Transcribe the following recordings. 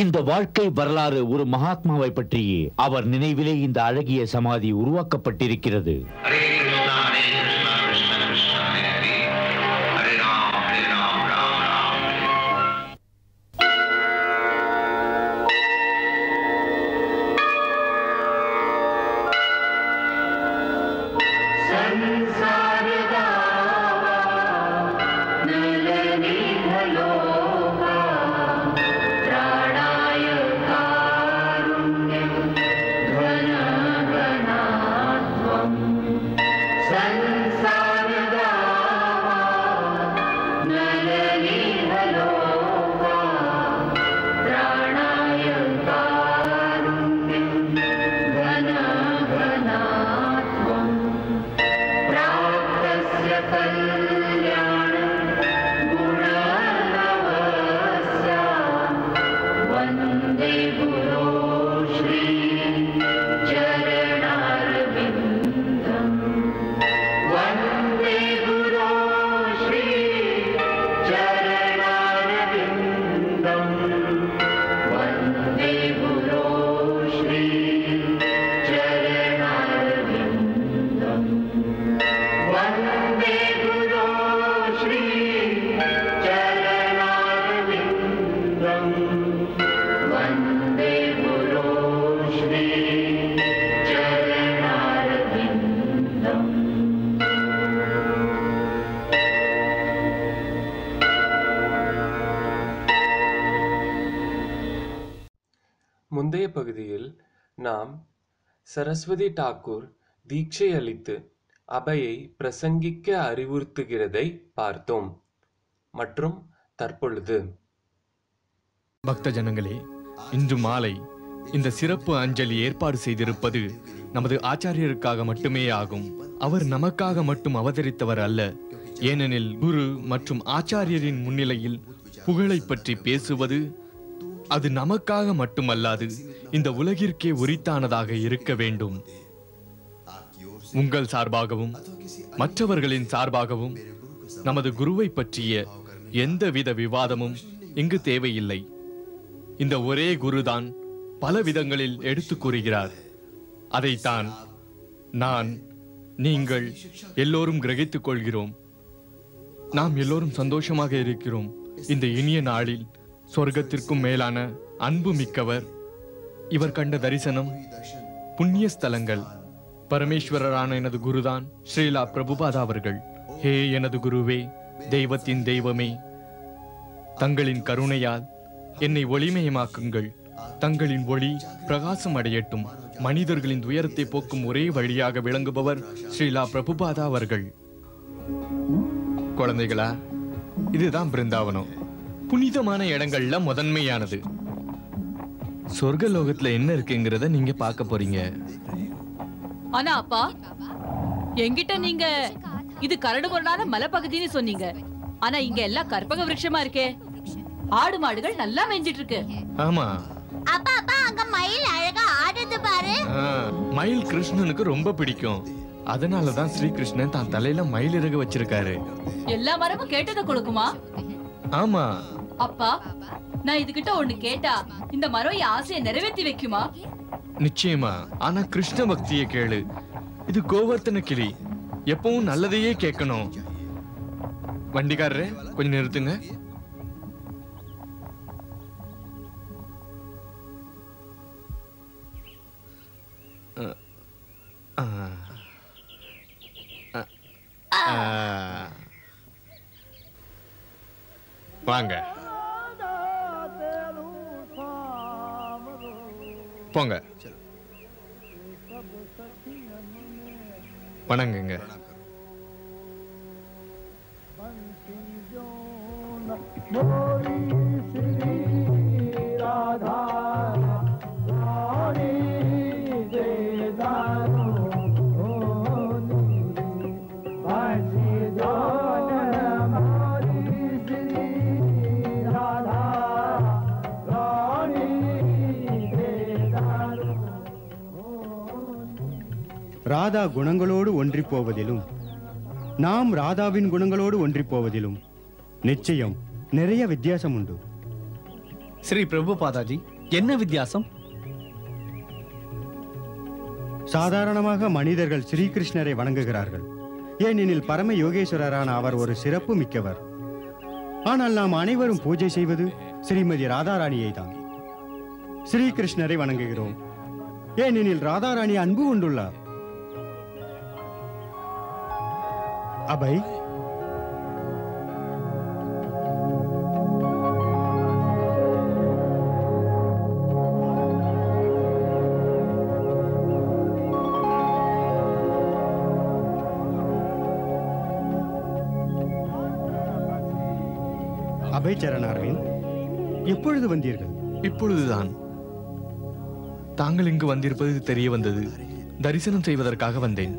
இந்த வாழ்க்கை வரலாறு ஒரு மகாத்மாவை பற்றியே. அவர் நினைவிலே இந்த அழகிய சமாதி உருவாக்கப்பட்டிருக்கிறது. முந்தைய பகுதியில் நாம் சரஸ்வதி தாக்கூர் தீட்சை அளித்து அபயை பிரசங்கிக்க அறிவுறுத்துகிறதை பார்த்தோம். மற்றும் தற்பொழுது பக்த ஜனங்களே, இன்று மாலை இந்த சிறப்பு அஞ்சலி ஏற்பாடு செய்திருப்பது நமது ஆச்சாரியருக்காக மட்டுமே ஆகும். அவர் நமக்காக மட்டும் அவதரித்தவர் அல்ல. ஏனெனில் குரு மற்றும் ஆச்சாரியரின் முன்னிலையில் புகழை பற்றி பேசுவது அது நமக்காக மட்டுமல்லாது இந்த உலகிற்கே உரித்தானதாக இருக்க வேண்டும். உங்கள் சார்பாகவும் மற்றவர்களின் சார்பாகவும் நமது குருவை பற்றிய எந்தவித விவாதமும் இங்கு தேவையில்லை. இந்த ஒரே குருதான் பல விதங்களில் எடுத்து கூறுகிறார். அதைத்தான் நான், நீங்கள் எல்லோரும் கிரகித்துக் கொள்கிறோம். நாம் எல்லோரும் சந்தோஷமாக இருக்கிறோம். இந்த இனிய நாளில் சொர்க்கத்திற்கும் மேலான அன்பு மிக்கவர். இவர் கண்ட தரிசனம் புண்ணிய ஸ்தலங்கள். பரமேஸ்வரரான எனது குருதான் ஸ்ரீலா பிரபுபாதா அவர்கள். ஹே எனது குருவே, தெய்வத்தின் தெய்வமே, தங்களின் கருணையால் என்னை ஒளிமயமாக்குங்கள். தங்களின் ஒளி பிரகாசம் அடையட்டும். மனிதர்களின் துயரத்தை போக்கும் ஒரே வழியாக விளங்குபவர் ஸ்ரீலா பிரபுபாதா அவர்கள். குழந்தைகளா, இதுதான் பிருந்தாவனம். புனிதமான இடங்கள்ல முதன்மையானது. சொர்க்க லோகத்துல என்ன இருக்குங்கிறத நீங்க பார்க்க போறீங்க. ஆனா அப்பா, என்கிட்ட நீங்க இது கரடுமுரடான மலைப்பகுதின்னு சொன்னீங்க. ஆனா இங்க எல்லாம் கற்பக விருட்சமா இருக்கே. ஆடு மாடுகள் நல்லா மேய்ஞ்சிட்டு இருக்கு. ஆமா அப்பா, அப்பா, அங்க மயில் அழகா ஆடுது பாரு. மயில் கிருஷ்ணனுக்கு ரொம்ப பிடிக்கும். அதனாலதான் ஸ்ரீகிருஷ்ணன் தான் தலையில மயில் இறகு வச்சிருக்காரு. எல்லா மரமும் கேட்டதை கொடுக்குமா? ஆமா அப்பா, நான் இதுகிட்ட ஒண்ணு கேட்டா இந்த மரம் என் ஆசையை நிறைவேற்றி வைக்குமா? நிச்சயமா. ஆனா கிருஷ்ண பக்தியை கேளு. இது கோவர்த்தன கிளி, எப்பவும் நல்லதையே கேட்கணும். வண்டிக்காரரே, கொஞ்சம் நிறுத்துங்க. வாங்க, போங்க, வணங்குங்க. ராதா குணங்களோடு ஒன்றி போவதிலும் நாம் ராதாவின் குணங்களோடு ஒன்றி போவதிலும் நிச்சயம் நிறைய வித்தியாசம் உண்டு. ஸ்ரீ பிரபுபாதாஜி, என்ன வித்தியாசம்? சாதாரணமாக மனிதர்கள் ஸ்ரீகிருஷ்ணரை வணங்குகிறார்கள், ஏனெனில் பரம யோகேஸ்வரரான அவர் ஒரு சிறப்பு மிக்கவர். ஆனால் நாம் அனைவரும் பூஜை செய்வது ஸ்ரீமதி ராதாராணியை தான். ஸ்ரீகிருஷ்ணரை வணங்குகிறோம், ஏனெனில் ராதாராணி அன்பு கொண்டுள்ளார். அபை, அபை சரணார்வின், எப்பொழுது வந்தீர்கள்? இப்பொழுதுதான். தாங்கள் இங்கு வந்திருப்பது தெரிய வந்தது. தரிசனம் செய்வதற்காக வந்தேன்.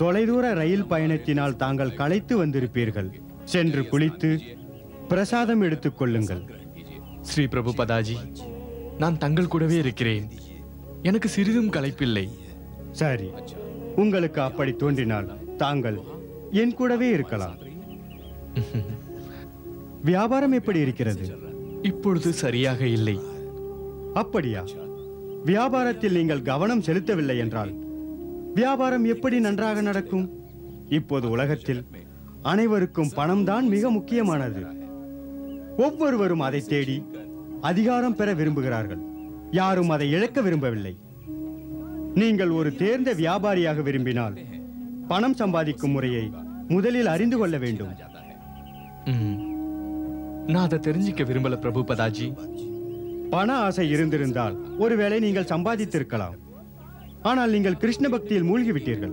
தொலைதூர ரயில் பயணத்தினால் தாங்கள் களைத்து வந்திருப்பீர்கள். சென்று குளித்து பிரசாதம் எடுத்துக் கொள்ளுங்கள். ஸ்ரீ பிரபுபதாஜி, நான் தங்கள் கூடவே இருக்கிறேன். எனக்கு சிறிதும் களைப்பில்லை. சரி, உங்களுக்கு அப்படி தோன்றினால் தாங்கள் என் கூடவே இருக்கலாம். வியாபாரம் எப்படி இருக்கிறது? இப்பொழுது சரியாக இல்லை. அப்படியா? வியாபாரத்தில் நீங்கள் கவனம் செலுத்தவில்லை என்றால் வியாபாரம் எப்படி நன்றாக நடக்கும்? இப்போது உலகத்தில் அனைவருக்கும் பணம்தான் மிக முக்கியமானது. ஒவ்வொருவரும் அதை தேடி அதிகாரம் பெற விரும்புகிறார்கள். யாரும் அதை இழக்க விரும்பவில்லை. நீங்கள் ஒரு தேர்ந்த வியாபாரியாக விரும்பினால் பணம் சம்பாதிக்கும் முறையை முதலில் அறிந்து கொள்ள வேண்டும். நான் அதை தெரிஞ்சிக்க விரும்பல பிரபுபதாஜி. பண ஆசை இருந்திருந்தால் ஒருவேளை நீங்கள் சம்பாதித்திருக்கலாம். ஆனால் நீங்கள் கிருஷ்ண பக்தியில் மூழ்கிவிட்டீர்கள்.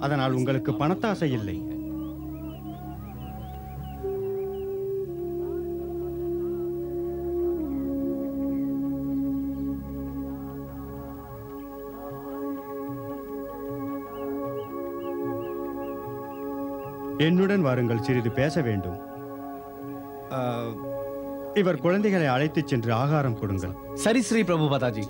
அதனால் உங்களுக்கு பணத்தாசை இல்லை. என்னுடன் வாருங்கள், சிறிது பேச வேண்டும். இவர் குழந்தைகளை அழைத்துச் சென்று ஆகாரம் கொடுங்கள். சரி ஸ்ரீ பிரபுபாதாஜி.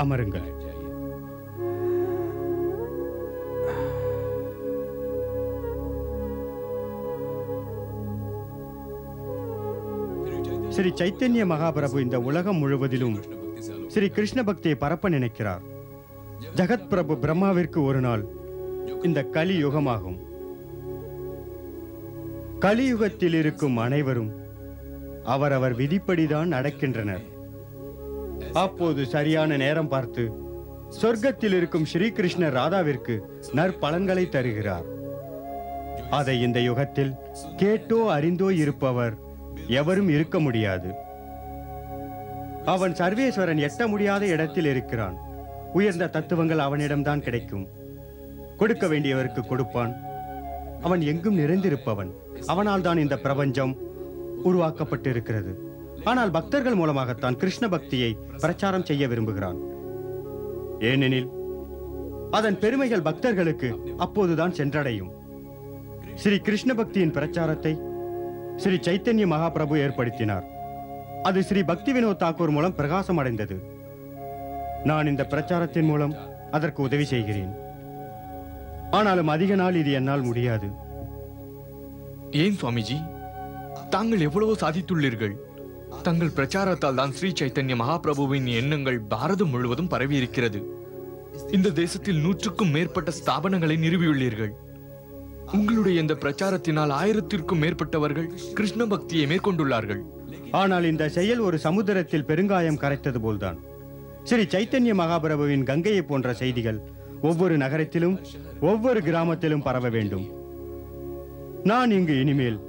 அமருங்கள். ஸ்ரீ சைத்தன்ய மகாபிரபு இந்த உலகம் முழுவதிலும் ஸ்ரீ கிருஷ்ண பக்தியை பரப்ப நினைக்கிறார். ஜகத் பிரபு பிரம்மாவிற்கு ஒரு நாள் இந்த கலி யுகமாகும். கலியுகத்தில் இருக்கும் அனைவரும் அவரவர் விதிப்படிதான் நடக்கின்றனர். அப்போது சரியான நேரம் பார்த்து சொர்க்கத்தில் இருக்கும் ஸ்ரீகிருஷ்ணர் ராதாவிற்கு நற்பலன்களை தருகிறார். அதை இந்த யுகத்தில் கேட்டோ அறிந்தோ இருப்பவர் எவரும் இருக்க முடியாது. அவன் சர்வேஸ்வரன் எட்ட முடியாத இடத்தில் இருக்கிறான். உயர்ந்த தத்துவங்கள் அவனிடம்தான் கிடைக்கும். கொடுக்க வேண்டியவருக்கு கொடுப்பான். அவன் எங்கும் நிறைந்திருப்பவன். அவனால் தான் இந்த பிரபஞ்சம் உருவாக்கப்பட்டிருக்கிறது. ஆனால் பக்தர்கள் மூலமாகத்தான் கிருஷ்ண பக்தியை பிரச்சாரம் செய்ய விரும்புகிறான். ஏனெனில் அதன் பெருமைகள் பக்தர்களுக்கு அப்போதுதான் சென்றடையும். ஸ்ரீ கிருஷ்ண பக்தியின் பிரச்சாரத்தை ஸ்ரீ சைத்தன்ய மகாபிரபு ஏற்படுத்தினார். அது ஸ்ரீ பக்தி வினோத் தாக்கூர் மூலம் பிரகாசம் அடைந்தது. நான் இந்த பிரச்சாரத்தின் மூலம் அதற்கு உதவி செய்கிறேன். ஆனாலும் அதிக நாள் இது என்னால் முடியாது. ஏன் சுவாமிஜி? தாங்கள் எவ்வளவோ சாதித்துள்ளீர்கள். தங்கள் பிரச்சாரத்தால் தான் ஸ்ரீ சைத்தன்ய மகாபிரபுவின் எண்ணங்கள் பாரதம் முழுவதும் பரவி இருக்கிறது. இந்த தேசத்தில் 100க்கும் மேற்பட்ட ஸ்தாபனங்களை நிறுவியுள்ளீர்கள். உங்களுடைய இந்த பிரச்சாரத்தினால் 1000த்திற்கும் மேற்பட்டவர்கள் கிருஷ்ண பக்தியை மேற்கொண்டுள்ளார்கள். ஆனால் இந்த செயல் ஒரு சமுத்திரத்தில் பெருங்காயம் கரைத்தது போல்தான். ஸ்ரீ சைத்தன்ய மகாபிரபுவின் கங்கையை போன்ற செய்திகள் ஒவ்வொரு நகரத்திலும் ஒவ்வொரு கிராமத்திலும் பரவ வேண்டும். நான் இங்கு இனிமேல்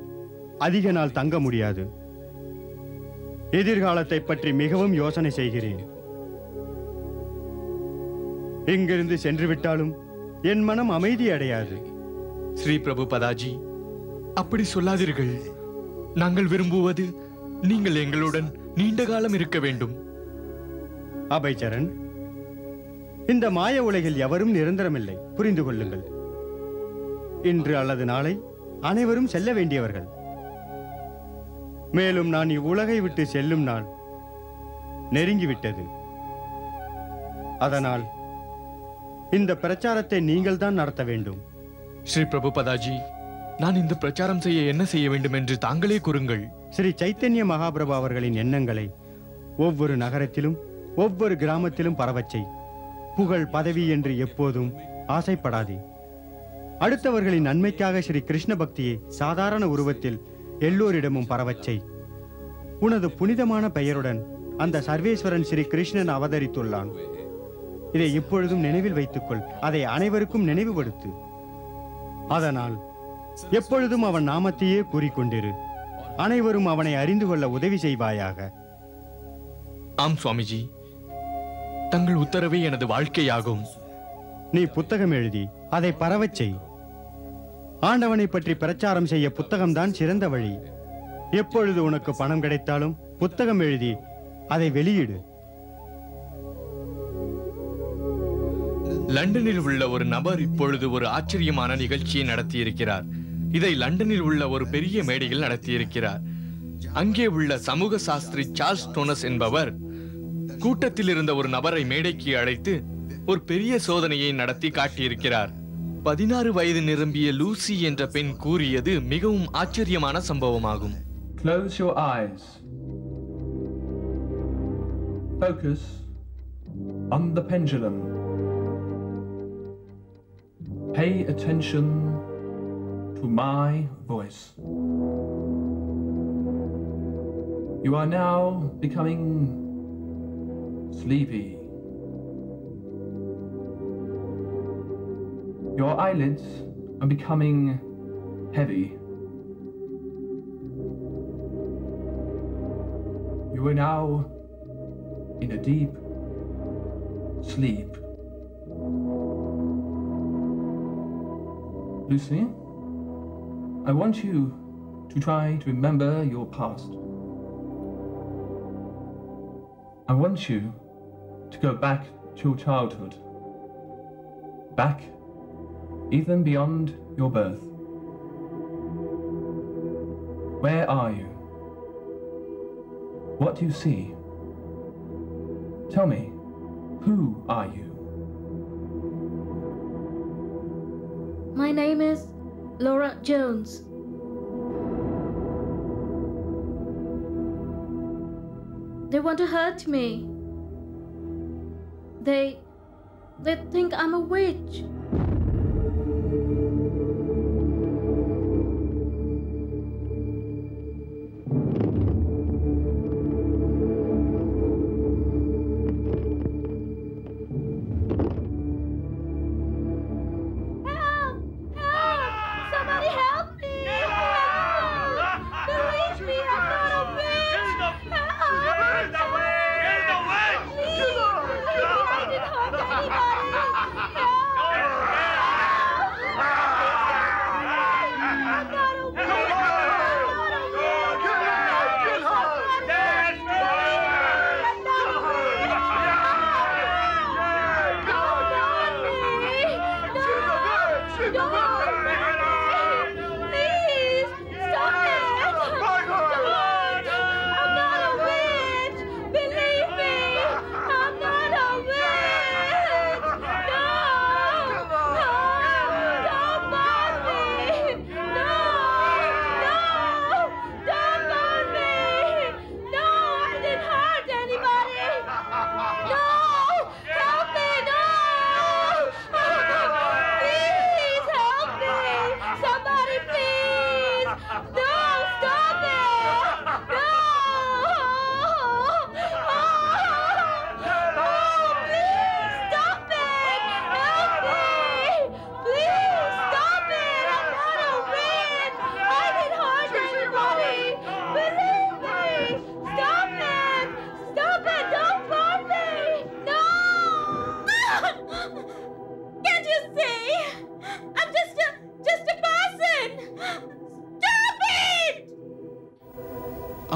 அதிக நாள் தங்க முடியாது. எதிர்காலத்தை பற்றி மிகவும் யோசனை செய்கிறேன். இங்கிருந்து சென்று விட்டாலும் என் மனம் அமைதி அடையாது. ஸ்ரீ பிரபுபதாஜி, அப்படி சொல்லாதீர்கள். நாங்கள் விரும்புவது நீங்கள் எங்களுடன் நீண்ட காலம் இருக்க வேண்டும். அபய்சரண், இந்த மாய உலகில் எவரும் நிரந்தரமில்லை, புரிந்து கொள்ளுங்கள். இன்று அல்லது நாளை அனைவரும் செல்ல வேண்டியவர்கள். மேலும் நான் இவ்வுலகை விட்டு செல்லும் நாள் நெருங்கிவிட்டது. அதனால் இந்த பிரச்சாரத்தை நீங்கள் தான் நடத்த வேண்டும். ஸ்ரீ பிரபுபதாஜி, நான் இந்த பிரச்சாரம் செய்ய என்ன செய்ய வேண்டும் என்று தாங்களே கூறுங்கள். ஸ்ரீ சைத்தன்ய மகாபிரபு அவர்களின் எண்ணங்களை ஒவ்வொரு நகரத்திலும் ஒவ்வொரு கிராமத்திலும் பரவச் செய். புகழ் பதவி என்று எப்போதும் ஆசைப்படாதே. அடுத்தவர்களின் நன்மைக்காக ஸ்ரீ கிருஷ்ண பக்தியை சாதாரண உருவத்தில் எல்லோரிடமும் பரவச் செய். உனது புனிதமான பெயருடன் அந்த சர்வேஸ்வரன் ஸ்ரீ கிருஷ்ணன் அவதரித்துள்ளான். இதை இப்பொழுதும் நினைவில் வைத்துக்கொள். அதை அனைவருக்கும் நினைவுபடுத்து. அதனால் எப்பொழுதும் அவன் நாமத்தையே கூறிக்கொண்டிரு. அனைவரும் அவனை அறிந்து கொள்ள உதவி செய்வாயாக. ஆம் சுவாமிஜி, தங்கள் உத்தரவே எனது வாழ்க்கையாகும். நீ புத்தகம் எழுதி அதை பரவச் செய். ஆண்டவனை பற்றி பிரச்சாரம் செய்ய புத்தகம்தான் சிறந்த வழி. எப்பொழுது உனக்கு பணம் கிடைத்தாலும் புத்தகம் எழுதி அதை வெளியிடு. லண்டனில் உள்ள ஒரு நபர் இப்பொழுது ஒரு ஆச்சரியமான நிகழ்ச்சியை நடத்தியிருக்கிறார். இதை லண்டனில் உள்ள ஒரு பெரிய மேடையில் நடத்தியிருக்கிறார். அங்கே உள்ள சமூக சாஸ்திரி சார்ல்ஸ் டோனஸ் என்பவர் கூட்டத்தில் இருந்த ஒரு நபரை மேடைக்கு அழைத்து ஒரு பெரிய சோதனையை நடத்தி காட்டியிருக்கிறார். 16 வயது நிரம்பிய லூசி என்ற பெண் கூறியது மிகவும் ஆச்சரியமான சம்பவமாகும். Close your eyes. Focus on the pendulum. Pay attention to my voice. You are now becoming sleepy. Your eyelids are becoming heavy. You are now in a deep sleep. Lucy, I want you to try to remember your past. I want you to go back to your childhood, back even beyond your birth. Where are you? What do you see? Tell me, who are you? My name is Laura Jones. They want to hurt me. They think I'm a witch.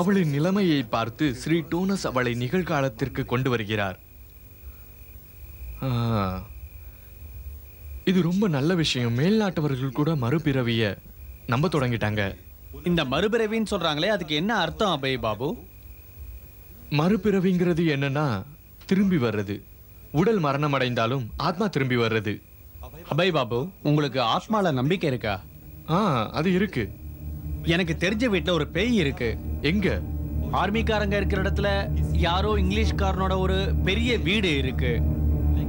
அவளின் நிலைமையை பார்த்து ஸ்ரீ டோனஸ் அவளை நிகழ்காலத்திற்கு கொண்டு வருகிறார். இது ரொம்ப நல்ல விஷயம். மேல்நாட்டவர்கள் கூட மறுபிறவிய நம்ப தொடங்கிட்டாங்க. இந்த மறுபிறவின்னு சொல்றாங்களே, அதுக்கு என்ன அர்த்தம் அபய் பாபு? மறுபிறவிங்கிறது என்னன்னா திரும்பி வர்றது. உடல் மரணம் அடைந்தாலும் ஆத்மா திரும்பி வர்றது. அபய் பாபு, உங்களுக்கு ஆத்மால நம்பிக்கை இருக்கா? அது இருக்கு. எனக்கு தெரிஞ்ச வீட்டுல ஒரு பேய் இருக்கு. எங்க? ஆர்மிக்காரங்க இருக்கிற இடத்துல யாரோ இங்கிலீஷ்காரனோட ஒரு பெரிய வீடு இருக்கு.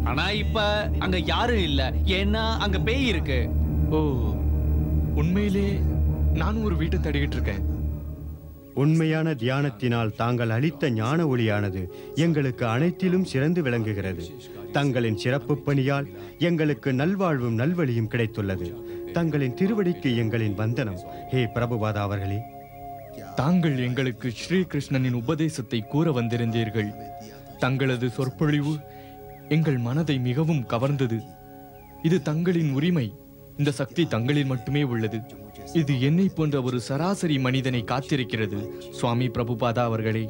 ஆனா இப்ப அங்க யாரும் இல்ல, ஏன்னா அங்க பேய் இருக்கு. ஓ, உண்மையிலே நானும் ஒரு வீட்டை தேடிக்கிட்டு இருக்கேன். உண்மையான தியானத்தினால் தாங்கள் அளித்த ஞான ஒளியானது எங்களுக்கு அனைத்திலும் சிறந்து விளங்குகிறது. தங்களின் சிறப்பு பணியால் எங்களுக்கு நல்வாழ்வும் நல்வழியும் கிடைத்துள்ளது. தங்களின் திருவடிக்கு எங்களின் வந்தனம். ஹே பிரபுபாதா அவர்களே, தாங்கள் எங்களுக்கு ஸ்ரீ கிருஷ்ணனின் உபதேசத்தை கூற வந்திருந்தீர்கள். தங்களது சொற்பொழிவு எங்கள் மனதை மிகவும் கவர்ந்தது. இது தங்களின் உரிமை. இந்த சக்தி தங்களில் மட்டுமே உள்ளது. இது என்னை போன்ற ஒரு சராசரி மனிதனை காத்திருக்கிறது. சுவாமி பிரபுபாதா அவர்களே,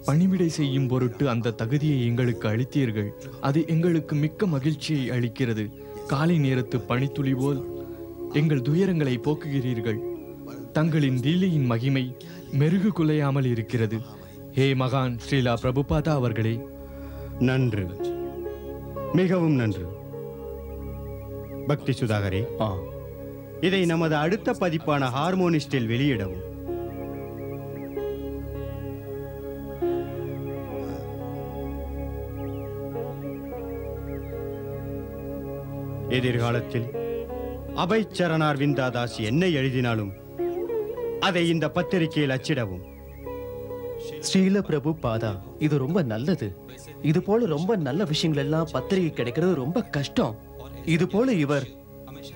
பணிவிடை செய்யும் பொருட்டு அந்த தகுதியை எங்களுக்கு அளித்தீர்கள். அது எங்களுக்கு மிக்க மகிழ்ச்சியை அளிக்கிறது. காலை நேரத்து பனித்துளி போல் எங்கள் துயரங்களை போக்குகிறீர்கள். தங்களின் லீலையின் மகிமை மெருகு குலையாமல் இருக்கிறது. ஹே மகான் ஸ்ரீலா பிரபுபாதா அவர்களே, நன்று, மிகவும் நன்று. பக்தி சுதாகரே, இதை நமது அடுத்த பதிப்பான ஹார்மோனிஸ்டில் வெளியிடவும். எதிர்காலத்தில் அபய் சரணார் விந்தாதாஸ் என்ன எழுதினாலும் அதை இந்த பத்திரிகையில் அச்சிடவும். ஸ்ரீல பிரபு பாதா, இது ரொம்ப நல்லது. இது போல ரொம்ப நல்ல விஷயங்கள் எல்லாம் பத்திரிகை கிடைக்கிறது ரொம்ப கஷ்டம். இது போல இவர்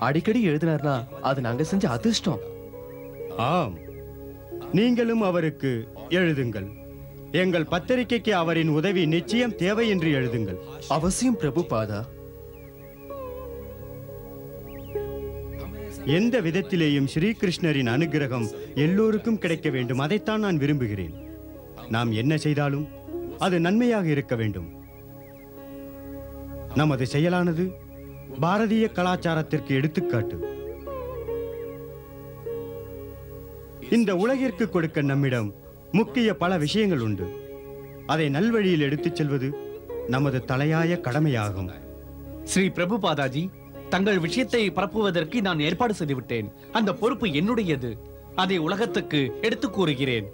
அடிக்கடி எழுதினார்னா அது நாங்க செஞ்ச அதிர்ஷ்டம். ஆம், நீங்களும் அவருக்கு எழுதுங்கள். எங்கள் பத்திரிகைக்கு அவரின் உதவி நிச்சயம் தேவை என்று எழுதுங்கள். அவசியம் பிரபு பாதா. எந்த விதத்திலேயும் ஸ்ரீகிருஷ்ணரின் அனுகிரகம் எல்லோருக்கும் கிடைக்க வேண்டும். அதைத்தான் நான் விரும்புகிறேன். நாம் என்ன செய்தாலும் அது நன்மையாக இருக்க வேண்டும். நமது செயலானது பாரதிய கலாச்சாரத்திற்கு எடுத்துக்காட்டு. இந்த உலகிற்கு கொடுக்க நம்மிடம் முக்கிய பல விஷயங்கள் உண்டு. அதை நல்வழியில் எடுத்துச் செல்வது நமது தலையாய கடமையாகும். ஸ்ரீ பிரபுபாதாஜி, தங்கள் விஷயத்தை பரப்புவதற்கு நான் ஏற்பாடு செய்துவிட்டேன். அந்த பொறுப்பு என்னுடையது. அதை உலகத்துக்கு எடுத்து கூறுகிறேன்.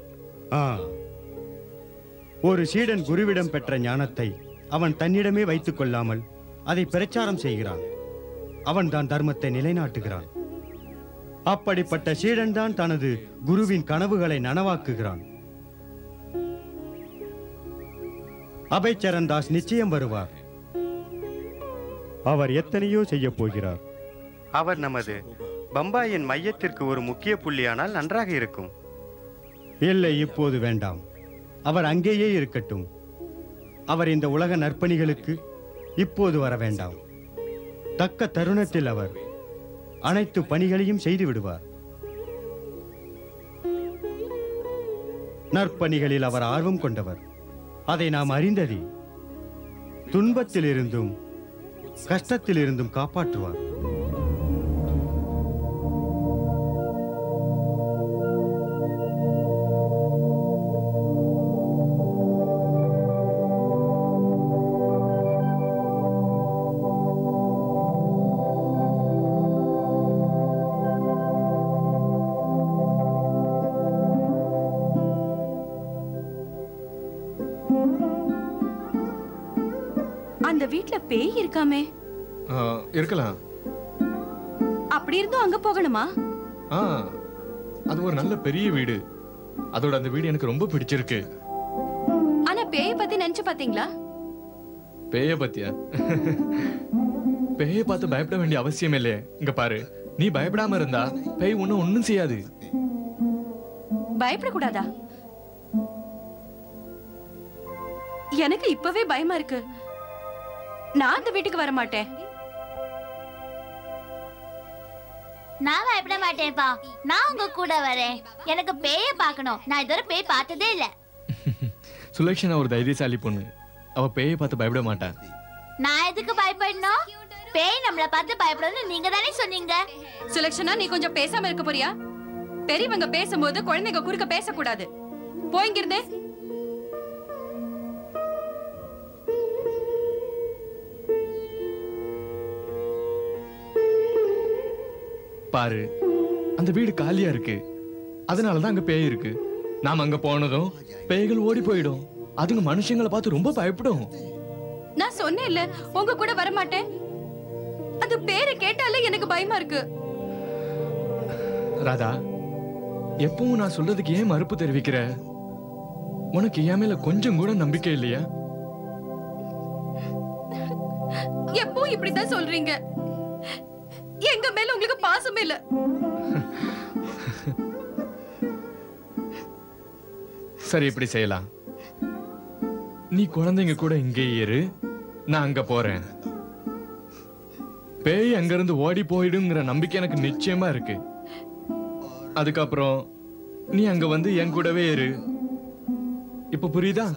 ஒரு சீடன் குருவிடம் பெற்ற ஞானத்தை அவன் தன்னிடமே வைத்துக் கொள்ளாமல் அதை பிரச்சாரம் செய்கிறான். அவன் தான் தர்மத்தை நிலைநாட்டுகிறான். அப்படிப்பட்ட சீடன் தான் தனது குருவின் கனவுகளை நனவாக்குகிறான். அபய் சரண் தாஸ் நிச்சயம் வருவார். அவர் எத்தனையோ செய்ய போகிறார். அவர் நமது பம்பாயின் மையத்திற்கு ஒரு முக்கிய புள்ளியானால் நன்றாக இருக்கும். இல்லை, இப்போது வேண்டாம். அவர் அங்கேயே இருக்கட்டும். அவர் இந்த உலக நற்பணிகளுக்கு இப்போது வர வேண்டாம். தக்க தருணத்தில் அவர் அனைத்து பணிகளையும் செய்து விடுவார். நற்பணிகளில் அவர் ஆர்வம் கொண்டவர். அதை நாம் அறிந்ததே. துன்பத்திலிருந்தும் கஷ்டத்திலிருந்தும் காப்பாற்றுவார். அந்த வீட்ல பேய் இருக்காமே? இருக்கலாம். அப்படி இருந்தும் அங்க போகணுமா? அது ஒரு நல்ல பெரிய வீடு. அதோட அந்த வீடு எனக்கு ரொம்ப பிடிச்சிருக்கு. ஆனா பேய பத்தி நினைச்சு பாத்தீங்களா? பேய பத்தியா? பேய பார்த்து பயப்பட வேண்டிய அவசியம் இல்லையே. இங்க பாரு, நீ பயப்படாம இருந்தா பேய் ஒண்ணும் செய்யாது. பயப்படக்கூடாதா? எனக்கு இப்பவே பயமா இருக்கு. நான் அந்த வீட்டுக்கு வர மாட்டேன். நான் பயப்பட மாட்டேன்ப்பா. நான் உங்க கூட வரேன். எனக்கு பேய பார்க்கணும். நான் இதுவரை பேய் பார்த்ததே இல்ல. சுலக்ஷனா ஒரு தைரியசாலி பொண்ணு. அவ பேயை பார்த்து பயப்பட மாட்டா. நான் எதுக்கு பயப்படணும்? பேய் நம்மள பார்த்து பயப்படணும்னு நீங்க தானே சொன்னீங்க. சுலக்ஷனா, நீ கொஞ்சம் பேசாம இருக்க போறியா? பெரியவங்க பேசும்போது குழந்தைங்க குறுக்க பேசக்கூடாது. போய்ங்கிருந்தே. பாரு, அந்த வீடு காலியா இருக்கு. அதனாலதான் அங்க பேய் இருக்கு. நாம அங்க போனதும் பேய்கள் ஓடி போயிடும். அதுங்க மனுஷங்களை பார்த்து ரொம்ப பயப்படும். நான் சொன்னேன்ல உங்க கூட வர மாட்டேன். அந்த பேரை கேட்டாலே எனக்கு பயமா இருக்கு. ராதா, எப்பவும் நான் சொல்றதுக்கு ஏன் மறுப்பு தெரிவிக்கிற? உனக்கு என் மேல கொஞ்சம் கூட நம்பிக்கை இல்லையா? எப்பவும் இப்படிதான் சொல்றீங்க. எங்க மேல உங்களுக்கு பாசமே இல்ல. சரி, இப்படி செய்யலாம். நீ குழந்தைங்க கூட இங்கே இரு, நான் அங்க போறேன். பேய் அங்கிருந்து ஓடி போயிடுங்கிற நம்பிக்கை எனக்கு நிச்சயமா இருக்கு. அதுக்கப்புறம் நீ அங்க வந்து என் கூடவே இரு. இப்ப புரியுதா?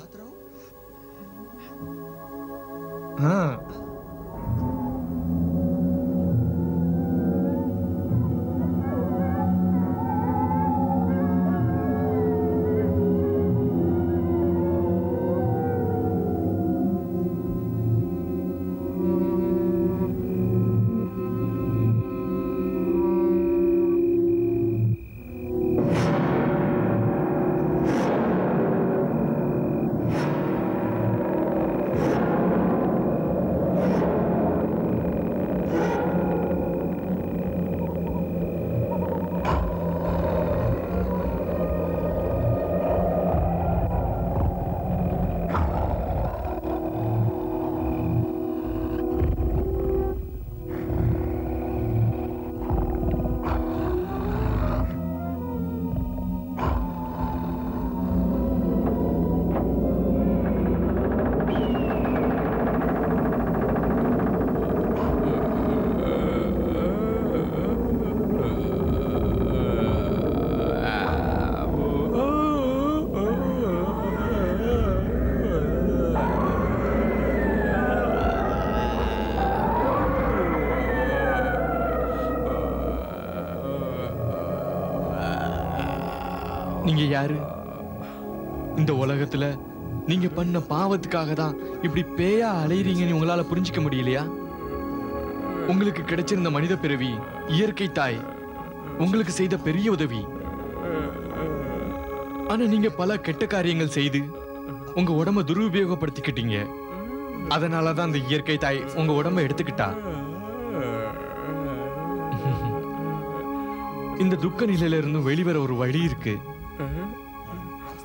நீங்க யாரு? இந்த உலகத்துல நீங்க பண்ண பாவத்துக்காக தான் இப்படி பேயா அலையறீங்கன்னு உங்களால புரிஞ்சுக்க முடியலையா? உங்களுக்கு கிடைச்சிருந்த மனித பிறவி இயற்கை தாய் உங்களுக்கு செய்த பெரிய உதவி. ஆனா நீங்க பல கெட்ட காரியங்கள் செய்து உங்க உடம்ப துருபயோகப்படுத்திக்கிட்டீங்க. அதனாலதான் அந்த இயற்கை தாய் உங்க உடம்ப எடுத்துக்கிட்டா. இந்த துக்க நிலையில இருந்து வெளிவர ஒரு வழி இருக்கு.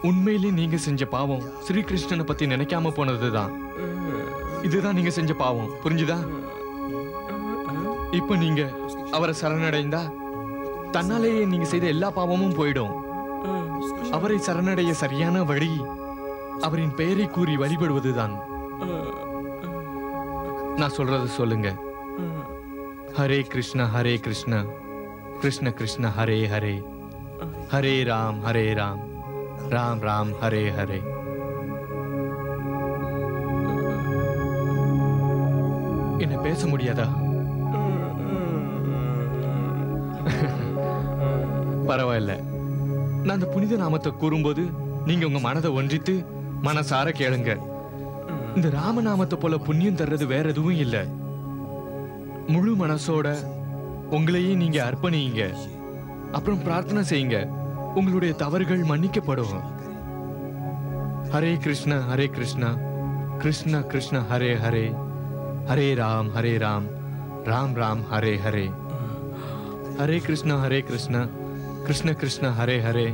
உண்மையிலே நீங்க செஞ்ச பாவம் ஸ்ரீகிருஷ்ணனை பத்தி நினைக்காம போனதுதான். இதுதான் நீங்க செஞ்ச பாவம், புரிஞ்சுதா? இப்ப நீங்க அவரை சரணடைந்தா தன்னாலேயே நீங்க செய்த எல்லா பாவமும் போயிடும். அவரை சரணடைய சரியான வழி அவரின் பெயரை கூறி வழிபடுவதுதான். நான் சொல்றது சொல்லுங்க. ஹரே கிருஷ்ணா ஹரே கிருஷ்ணா கிருஷ்ண கிருஷ்ண ஹரே ஹரே, ஹரே ராம் ராம் ராம் ஹரே ஹரே. என்ன பேச முடியாதா? பரவாயில்ல. நான் அந்த புனித நாமத்தை கூறும்போது நீங்க உங்க மனதை ஒன்றித்து மனசார கேளுங்க. இந்த ராமநாமத்தை போல புண்ணியம் தர்றது வேற எதுவும் இல்ல. முழு மனசோட உங்களையே நீங்க அர்ப்பணிங்க. அப்புறம் பிரார்த்தனை செய்யுங்க. உங்களுடைய தவறுகள் மன்னிக்கப்படும். ஹரே கிருஷ்ணா கிருஷ்ண கிருஷ்ண ஹரே ஹரே, ஹரே ராம் ராம் ராம் ஹரே ஹரே. ஹரே கிருஷ்ணா கிருஷ்ண கிருஷ்ண ஹரே ஹரே,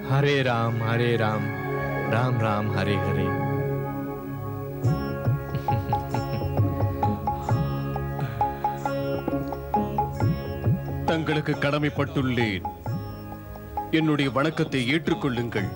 ஹரே ராம் ராம் ராம் ஹரே ஹரே. தங்களுக்கு கடமைப்பட்டுள்ளேன். என்னுடைய வணக்கத்தை ஏற்றுக்கொள்ளுங்கள்.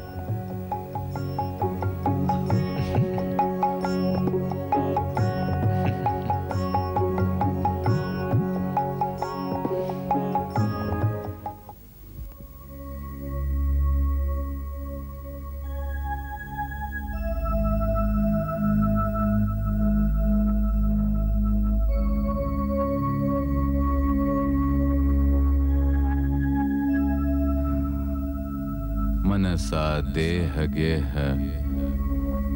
मनसा देह गेह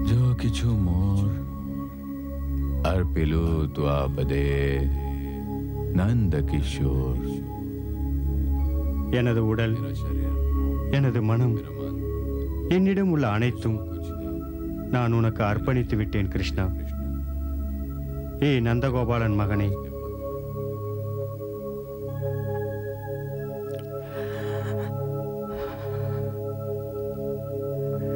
जो किछु मोर अर्पिलु द्वापदे नंद किशोर எனது உடல், எனது மனம், என்னிடம் உள்ள அனைத்தும் நான் உனக்கு அர்ப்பணித்து விட்டேன் கிருஷ்ணா. நந்தகோபாலன் மகனே,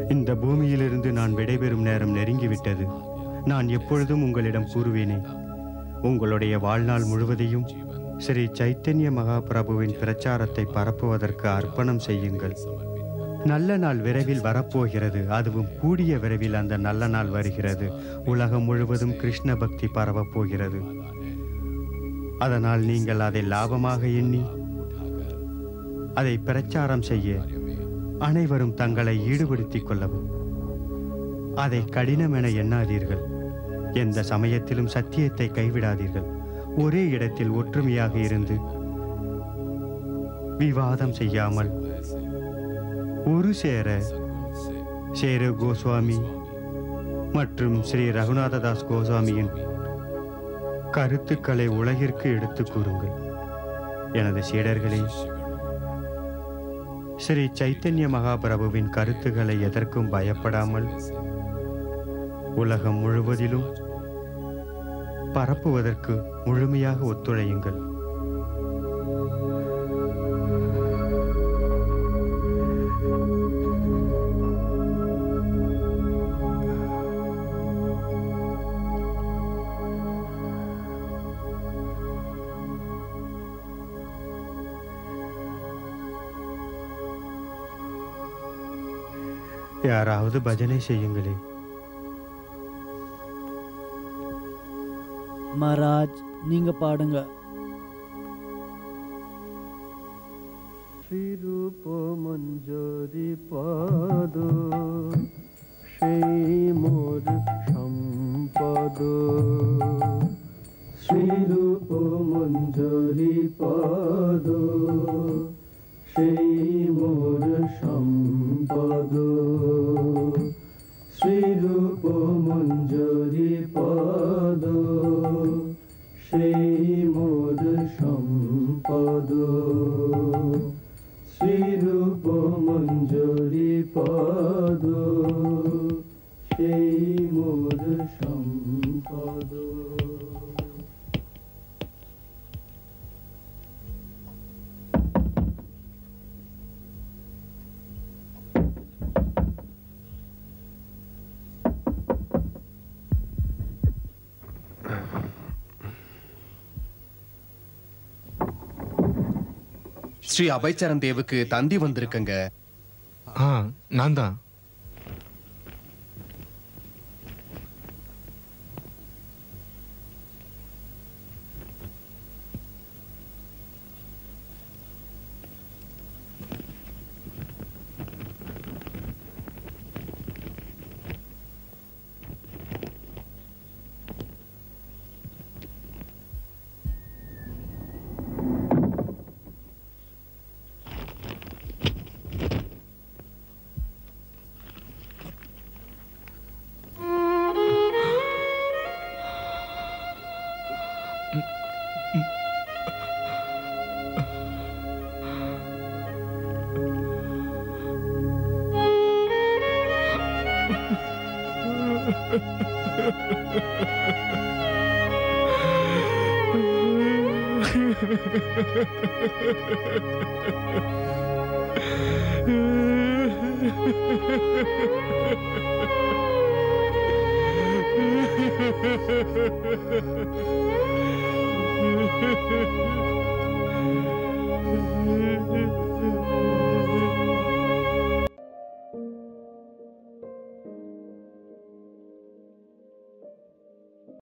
இந்த பூமியிலிருந்து நான் விடைபெறும் நேரம் நெருங்கிவிட்டது. நான் எப்பொழுதும் உங்களிடம் கூறுவேனே, உங்களுடைய வாழ்நாள் முழுவதையும் ஸ்ரீ சைத்தன்ய மகாபிரபுவின் பிரச்சாரத்தை பரப்புவதற்கு அர்ப்பணம் செய்யுங்கள். நல்ல நாள் விரைவில் வரப்போகிறது. அதுவும் கூடிய விரைவில் அந்த நல்ல நாள் வருகிறது. உலகம் முழுவதும் கிருஷ்ண பக்தி பரவப் போகிறது. அதனால் நீங்கள் அதை லாபமாக எண்ணி அதை பிரச்சாரம் செய்ய அனைவரும் தங்களை ஈடுபடுத்திக் கொள்ளவும். அதை கடினம் என எண்ணாதீர்கள். எந்த சமயத்திலும் சத்தியத்தை கைவிடாதீர்கள். ஒரே இடத்தில் ஒற்றுமையாக இருந்து விவாதம் செய்யாமல் ஒரு சேர கோஸ்வாமி மற்றும் ஸ்ரீ ரகுநாததாஸ் கோஸ்வாமியின் கருத்துக்களை உலகிற்கு எடுத்துக் கூறுங்கள். எனது சீடர்களே, ஸ்ரீ சைத்தன்ய மகாபிரபுவின் கருத்துக்களை எதற்கும் பயப்படாமல் உலகம் முழுவதிலும் பரப்புவதற்கு முழுமையாக ஒத்துழையுங்கள். யாராவது பஜனை செய்யுங்களே. மகாராஜ், நீங்க பாடுங்க. শ্রীরূপ মঞ্জরি পদ সেই মোর সম্পদ, শ্রীরূপ মঞ্জরি পদ সেই মোর সম্পদ, শ্রীরূপ মঞ্জরি পদ সেই মোর সম্পদ, শ্রীরূপ মঞ্জরি পদ সেই মোর সম্পদ। ஸ்ரீ அபய்சரண் தேவுக்கு தந்தி வந்திருக்குங்க. நான் தான்.